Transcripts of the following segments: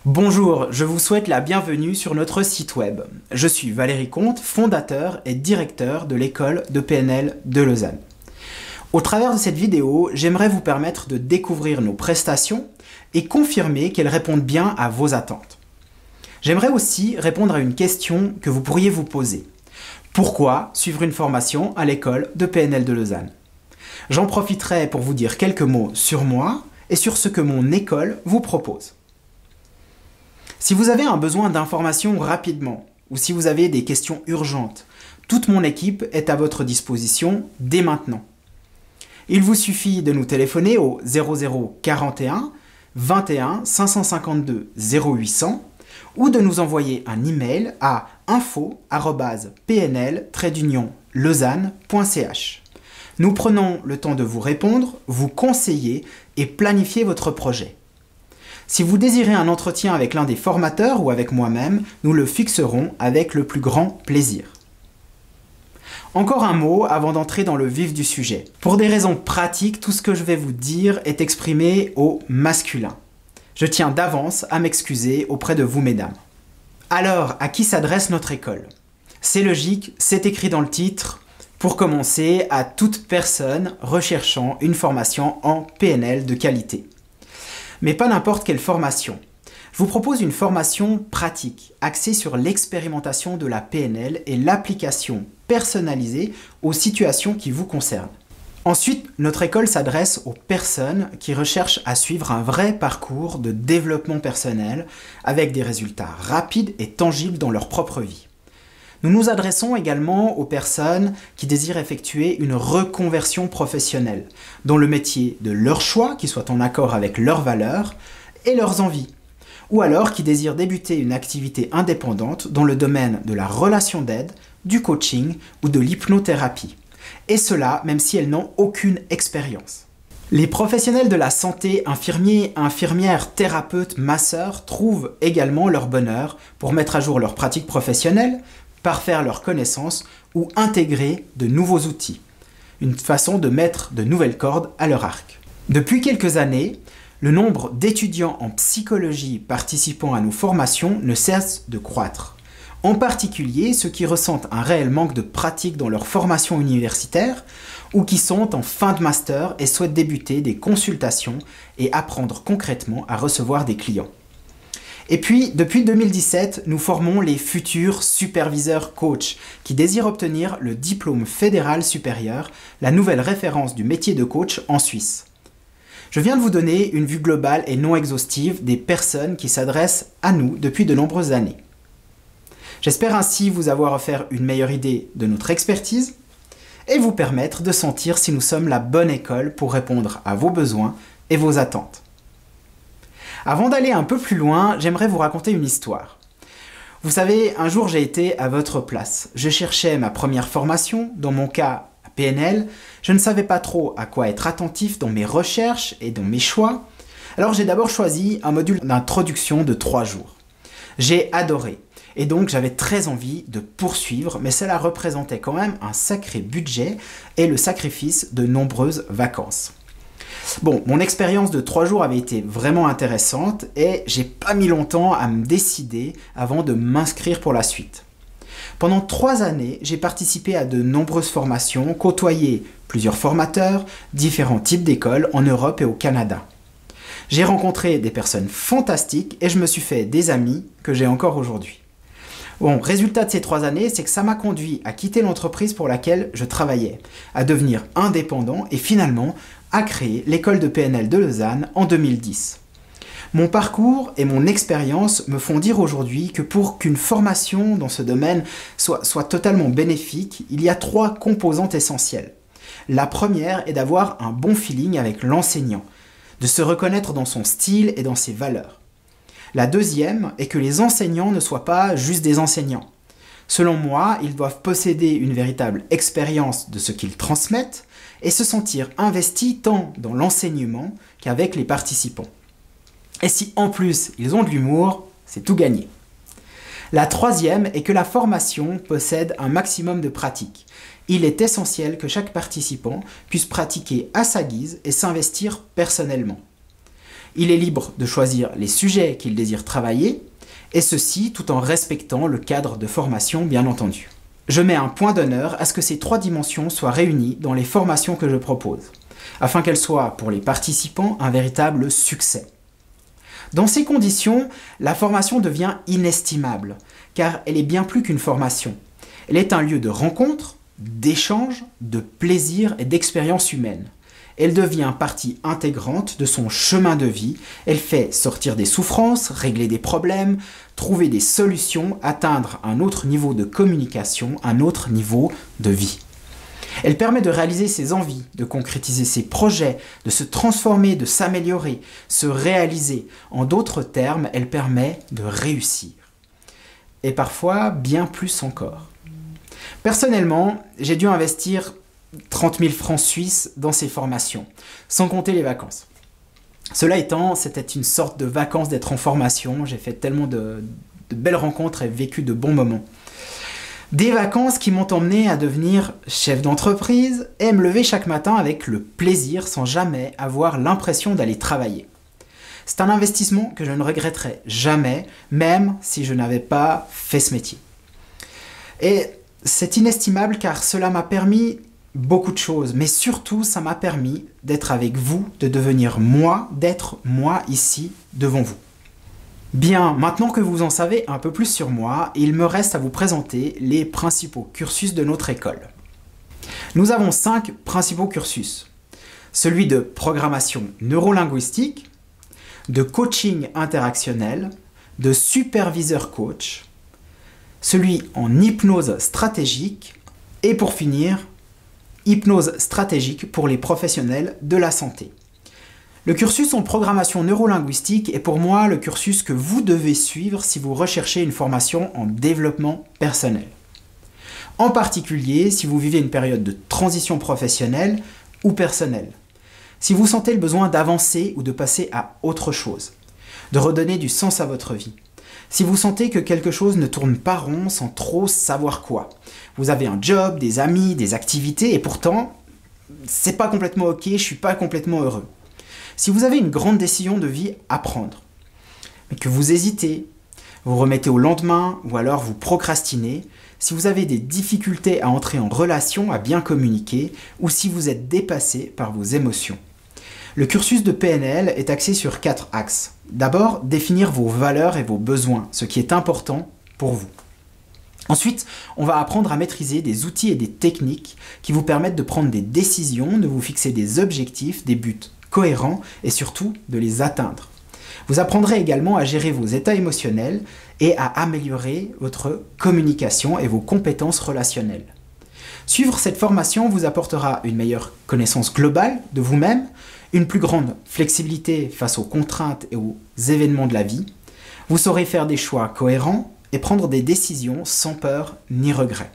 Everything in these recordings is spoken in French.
Bonjour, je vous souhaite la bienvenue sur notre site web. Je suis Valérie Comte, fondateur et directeur de l'école de PNL de Lausanne. Au travers de cette vidéo, j'aimerais vous permettre de découvrir nos prestations et confirmer qu'elles répondent bien à vos attentes. J'aimerais aussi répondre à une question que vous pourriez vous poser. Pourquoi suivre une formation à l'école de PNL de Lausanne? J'en profiterai pour vous dire quelques mots sur moi et sur ce que mon école vous propose. Si vous avez un besoin d'informations rapidement, ou si vous avez des questions urgentes, toute mon équipe est à votre disposition dès maintenant. Il vous suffit de nous téléphoner au 00 41 21 552 0800 ou de nous envoyer un email à info@pnl-lausanne.ch. Nous prenons le temps de vous répondre, vous conseiller et planifier votre projet. Si vous désirez un entretien avec l'un des formateurs ou avec moi-même, nous le fixerons avec le plus grand plaisir. Encore un mot avant d'entrer dans le vif du sujet. Pour des raisons pratiques, tout ce que je vais vous dire est exprimé au masculin. Je tiens d'avance à m'excuser auprès de vous, mesdames. Alors, à qui s'adresse notre école? C'est logique, c'est écrit dans le titre. Pour commencer, à toute personne recherchant une formation en PNL de qualité. Mais pas n'importe quelle formation. Je vous propose une formation pratique, axée sur l'expérimentation de la PNL et l'application personnalisée aux situations qui vous concernent. Ensuite, notre école s'adresse aux personnes qui recherchent à suivre un vrai parcours de développement personnel avec des résultats rapides et tangibles dans leur propre vie. Nous nous adressons également aux personnes qui désirent effectuer une reconversion professionnelle, dans le métier de leur choix, qui soit en accord avec leurs valeurs et leurs envies, ou alors qui désirent débuter une activité indépendante dans le domaine de la relation d'aide, du coaching ou de l'hypnothérapie, et cela même si elles n'ont aucune expérience. Les professionnels de la santé, infirmiers, infirmières, thérapeutes, masseurs, trouvent également leur bonheur pour mettre à jour leurs pratiques professionnelles, parfaire leurs connaissances ou intégrer de nouveaux outils. Une façon de mettre de nouvelles cordes à leur arc. Depuis quelques années, le nombre d'étudiants en psychologie participant à nos formations ne cesse de croître. En particulier ceux qui ressentent un réel manque de pratique dans leur formation universitaire ou qui sont en fin de master et souhaitent débuter des consultations et apprendre concrètement à recevoir des clients. Et puis, depuis 2017, nous formons les futurs superviseurs coach qui désirent obtenir le diplôme fédéral supérieur, la nouvelle référence du métier de coach en Suisse. Je viens de vous donner une vue globale et non exhaustive des personnes qui s'adressent à nous depuis de nombreuses années. J'espère ainsi vous avoir offert une meilleure idée de notre expertise et vous permettre de sentir si nous sommes la bonne école pour répondre à vos besoins et vos attentes. Avant d'aller un peu plus loin, j'aimerais vous raconter une histoire. Vous savez, un jour j'ai été à votre place. Je cherchais ma première formation, dans mon cas à PNL. Je ne savais pas trop à quoi être attentif dans mes recherches et dans mes choix. Alors j'ai d'abord choisi un module d'introduction de 3 jours. J'ai adoré. Et donc j'avais très envie de poursuivre, mais cela représentait quand même un sacré budget et le sacrifice de nombreuses vacances. Bon, mon expérience de 3 jours avait été vraiment intéressante et j'ai pas mis longtemps à me décider avant de m'inscrire pour la suite. Pendant 3 années, j'ai participé à de nombreuses formations, côtoyé plusieurs formateurs, différents types d'écoles en Europe et au Canada. J'ai rencontré des personnes fantastiques et je me suis fait des amis que j'ai encore aujourd'hui. Bon, résultat de ces 3 années, c'est que ça m'a conduit à quitter l'entreprise pour laquelle je travaillais, à devenir indépendant et finalement à créer l'école de PNL de Lausanne en 2010. Mon parcours et mon expérience me font dire aujourd'hui que pour qu'une formation dans ce domaine soit totalement bénéfique, il y a 3 composantes essentielles. La première est d'avoir un bon feeling avec l'enseignant, de se reconnaître dans son style et dans ses valeurs. La deuxième est que les enseignants ne soient pas juste des enseignants. Selon moi, ils doivent posséder une véritable expérience de ce qu'ils transmettent et se sentir investis tant dans l'enseignement qu'avec les participants. Et si en plus ils ont de l'humour, c'est tout gagné. La troisième est que la formation possède un maximum de pratique. Il est essentiel que chaque participant puisse pratiquer à sa guise et s'investir personnellement. Il est libre de choisir les sujets qu'il désire travailler, et ceci tout en respectant le cadre de formation bien entendu. Je mets un point d'honneur à ce que ces 3 dimensions soient réunies dans les formations que je propose, afin qu'elles soient pour les participants un véritable succès. Dans ces conditions, la formation devient inestimable, car elle est bien plus qu'une formation. Elle est un lieu de rencontre, d'échange, de plaisir et d'expérience humaine. Elle devient partie intégrante de son chemin de vie, elle fait sortir des souffrances, régler des problèmes, trouver des solutions, atteindre un autre niveau de communication, un autre niveau de vie. Elle permet de réaliser ses envies, de concrétiser ses projets, de se transformer, de s'améliorer, se réaliser. En d'autres termes, elle permet de réussir. Et parfois, bien plus encore. Personnellement, j'ai dû investir 30 000 francs suisses dans ces formations, sans compter les vacances. Cela étant, c'était une sorte de vacances d'être en formation. J'ai fait tellement de belles rencontres et vécu de bons moments. Des vacances qui m'ont emmené à devenir chef d'entreprise et me lever chaque matin avec le plaisir sans jamais avoir l'impression d'aller travailler. C'est un investissement que je ne regretterai jamais, même si je n'avais pas fait ce métier. Et c'est inestimable car cela m'a permis beaucoup de choses, mais surtout ça m'a permis d'être avec vous, de devenir moi, d'être moi ici devant vous. Bien, maintenant que vous en savez un peu plus sur moi, il me reste à vous présenter les principaux cursus de notre école. Nous avons 5 principaux cursus. Celui de programmation neurolinguistique, de coaching interactionnel, de superviseur coach, celui en hypnose stratégique et pour finir, hypnose stratégique pour les professionnels de la santé. Le cursus en programmation neurolinguistique est pour moi le cursus que vous devez suivre si vous recherchez une formation en développement personnel. En particulier si vous vivez une période de transition professionnelle ou personnelle. Si vous sentez le besoin d'avancer ou de passer à autre chose, de redonner du sens à votre vie. Si vous sentez que quelque chose ne tourne pas rond sans trop savoir quoi. Vous avez un job, des amis, des activités et pourtant, c'est pas complètement ok, je suis pas complètement heureux. Si vous avez une grande décision de vie à prendre, mais que vous hésitez, vous remettez au lendemain ou alors vous procrastinez, si vous avez des difficultés à entrer en relation, à bien communiquer, ou si vous êtes dépassé par vos émotions. Le cursus de PNL est axé sur 4 axes. D'abord, définir vos valeurs et vos besoins, ce qui est important pour vous. Ensuite, on va apprendre à maîtriser des outils et des techniques qui vous permettent de prendre des décisions, de vous fixer des objectifs, des buts cohérents et surtout de les atteindre. Vous apprendrez également à gérer vos états émotionnels et à améliorer votre communication et vos compétences relationnelles. Suivre cette formation vous apportera une meilleure connaissance globale de vous-même, une plus grande flexibilité face aux contraintes et aux événements de la vie. Vous saurez faire des choix cohérents et prendre des décisions sans peur ni regret.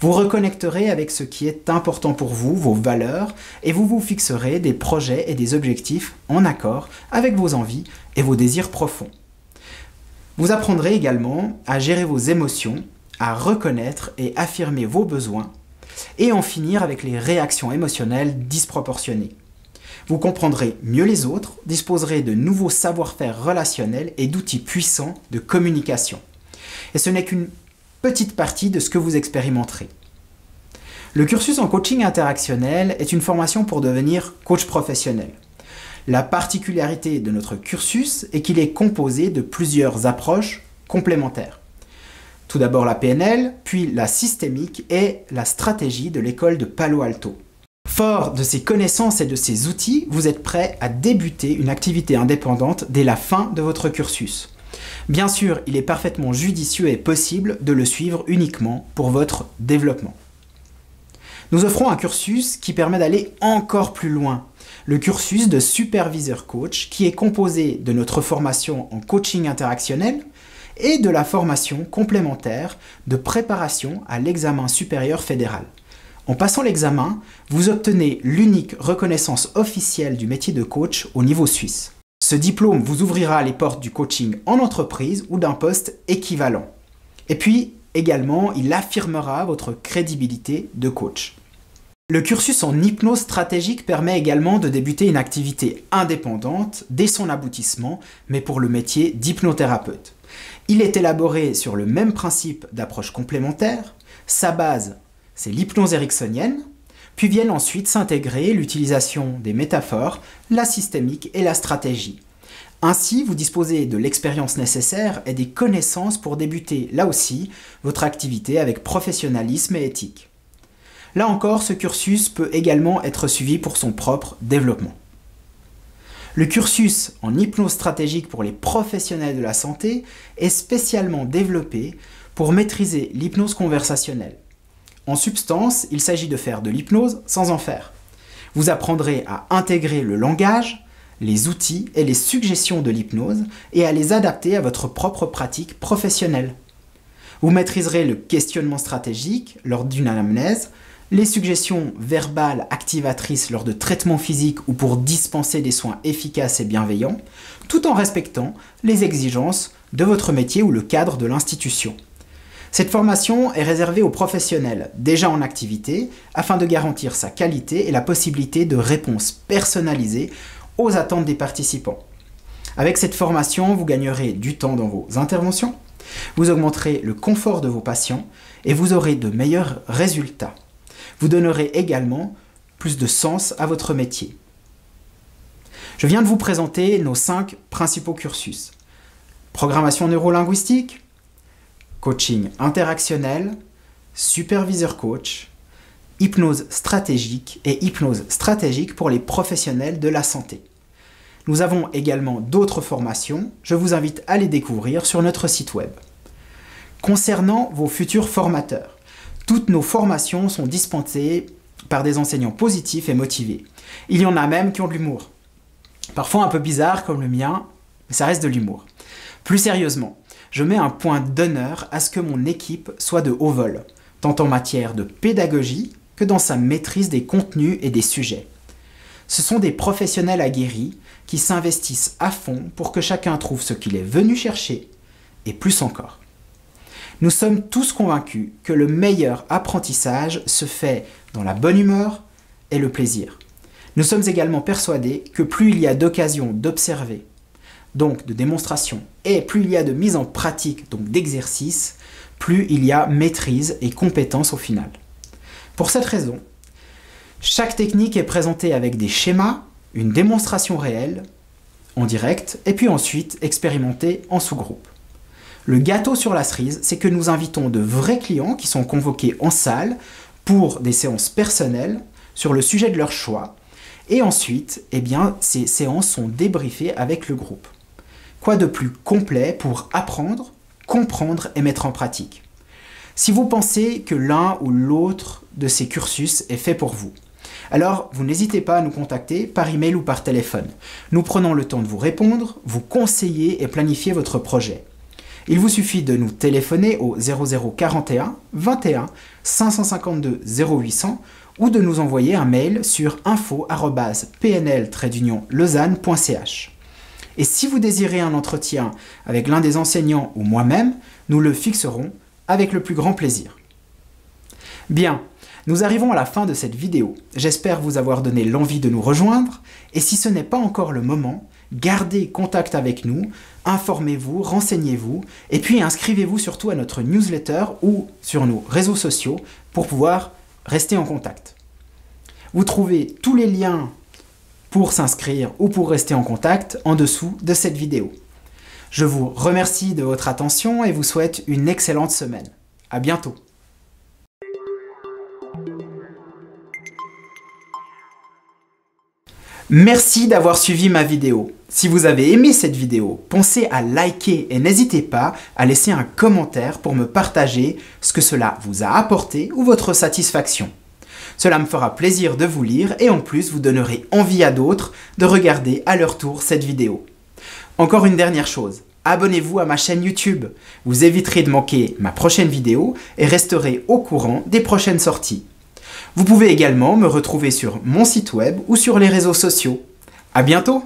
Vous reconnecterez avec ce qui est important pour vous, vos valeurs, et vous vous fixerez des projets et des objectifs en accord avec vos envies et vos désirs profonds. Vous apprendrez également à gérer vos émotions, à reconnaître et affirmer vos besoins, et en finir avec les réactions émotionnelles disproportionnées. Vous comprendrez mieux les autres, disposerez de nouveaux savoir-faire relationnels et d'outils puissants de communication. Et ce n'est qu'une petite partie de ce que vous expérimenterez. Le cursus en coaching interactionnel est une formation pour devenir coach professionnel. La particularité de notre cursus est qu'il est composé de plusieurs approches complémentaires. Tout d'abord la PNL, puis la systémique et la stratégie de l'école de Palo Alto. Fort de ces connaissances et de ces outils, vous êtes prêt à débuter une activité indépendante dès la fin de votre cursus. Bien sûr, il est parfaitement judicieux et possible de le suivre uniquement pour votre développement. Nous offrons un cursus qui permet d'aller encore plus loin. Le cursus de superviseur coach qui est composé de notre formation en coaching interactionnel et de la formation complémentaire de préparation à l'examen supérieur fédéral. En passant l'examen, vous obtenez l'unique reconnaissance officielle du métier de coach au niveau suisse. Ce diplôme vous ouvrira les portes du coaching en entreprise ou d'un poste équivalent. Et puis, également, il affirmera votre crédibilité de coach. Le cursus en hypnose stratégique permet également de débuter une activité indépendante dès son aboutissement, mais pour le métier d'hypnothérapeute. Il est élaboré sur le même principe d'approche complémentaire. Sa base, c'est l'hypnose ericksonienne, puis viennent ensuite s'intégrer l'utilisation des métaphores, la systémique et la stratégie. Ainsi, vous disposez de l'expérience nécessaire et des connaissances pour débuter, là aussi, votre activité avec professionnalisme et éthique. Là encore, ce cursus peut également être suivi pour son propre développement. Le cursus en hypnose stratégique pour les professionnels de la santé est spécialement développé pour maîtriser l'hypnose conversationnelle. En substance, il s'agit de faire de l'hypnose sans en faire. Vous apprendrez à intégrer le langage, les outils et les suggestions de l'hypnose et à les adapter à votre propre pratique professionnelle. Vous maîtriserez le questionnement stratégique lors d'une anamnèse, les suggestions verbales activatrices lors de traitements physiques ou pour dispenser des soins efficaces et bienveillants, tout en respectant les exigences de votre métier ou le cadre de l'institution. Cette formation est réservée aux professionnels déjà en activité afin de garantir sa qualité et la possibilité de réponses personnalisées aux attentes des participants. Avec cette formation, vous gagnerez du temps dans vos interventions, vous augmenterez le confort de vos patients et vous aurez de meilleurs résultats. Vous donnerez également plus de sens à votre métier. Je viens de vous présenter nos 5 principaux cursus. Programmation neurolinguistique, coaching interactionnel, superviseur coach, hypnose stratégique et hypnose stratégique pour les professionnels de la santé. Nous avons également d'autres formations, je vous invite à les découvrir sur notre site web. Concernant vos futurs formateurs, toutes nos formations sont dispensées par des enseignants positifs et motivés. Il y en a même qui ont de l'humour. Parfois un peu bizarre comme le mien, mais ça reste de l'humour. Plus sérieusement, je mets un point d'honneur à ce que mon équipe soit de haut vol, tant en matière de pédagogie que dans sa maîtrise des contenus et des sujets. Ce sont des professionnels aguerris qui s'investissent à fond pour que chacun trouve ce qu'il est venu chercher, et plus encore. Nous sommes tous convaincus que le meilleur apprentissage se fait dans la bonne humeur et le plaisir. Nous sommes également persuadés que plus il y a d'occasions d'observer, donc de démonstration, et plus il y a de mise en pratique, donc d'exercice, plus il y a maîtrise et compétence au final. Pour cette raison, chaque technique est présentée avec des schémas, une démonstration réelle, en direct, et puis ensuite expérimentée en sous-groupe. Le gâteau sur la cerise, c'est que nous invitons de vrais clients qui sont convoqués en salle pour des séances personnelles sur le sujet de leur choix. Et ensuite, ces séances sont débriefées avec le groupe. Quoi de plus complet pour apprendre, comprendre et mettre en pratique? Si vous pensez que l'un ou l'autre de ces cursus est fait pour vous, alors vous n'hésitez pas à nous contacter par email ou par téléphone. Nous prenons le temps de vous répondre, vous conseiller et planifier votre projet. Il vous suffit de nous téléphoner au 0041 21 552 0800 ou de nous envoyer un mail sur info@pnl-lausanne.ch. Et si vous désirez un entretien avec l'un des enseignants ou moi-même, nous le fixerons avec le plus grand plaisir. Bien, nous arrivons à la fin de cette vidéo. J'espère vous avoir donné l'envie de nous rejoindre et si ce n'est pas encore le moment, gardez contact avec nous, informez-vous, renseignez-vous et puis inscrivez-vous surtout à notre newsletter ou sur nos réseaux sociaux pour pouvoir rester en contact. Vous trouvez tous les liens pour s'inscrire ou pour rester en contact en dessous de cette vidéo. Je vous remercie de votre attention et vous souhaite une excellente semaine. À bientôt. Merci d'avoir suivi ma vidéo. Si vous avez aimé cette vidéo, pensez à liker et n'hésitez pas à laisser un commentaire pour me partager ce que cela vous a apporté ou votre satisfaction. Cela me fera plaisir de vous lire et en plus vous donnerez envie à d'autres de regarder à leur tour cette vidéo. Encore une dernière chose, abonnez-vous à ma chaîne YouTube. Vous éviterez de manquer ma prochaine vidéo et resterez au courant des prochaines sorties. Vous pouvez également me retrouver sur mon site web ou sur les réseaux sociaux. À bientôt!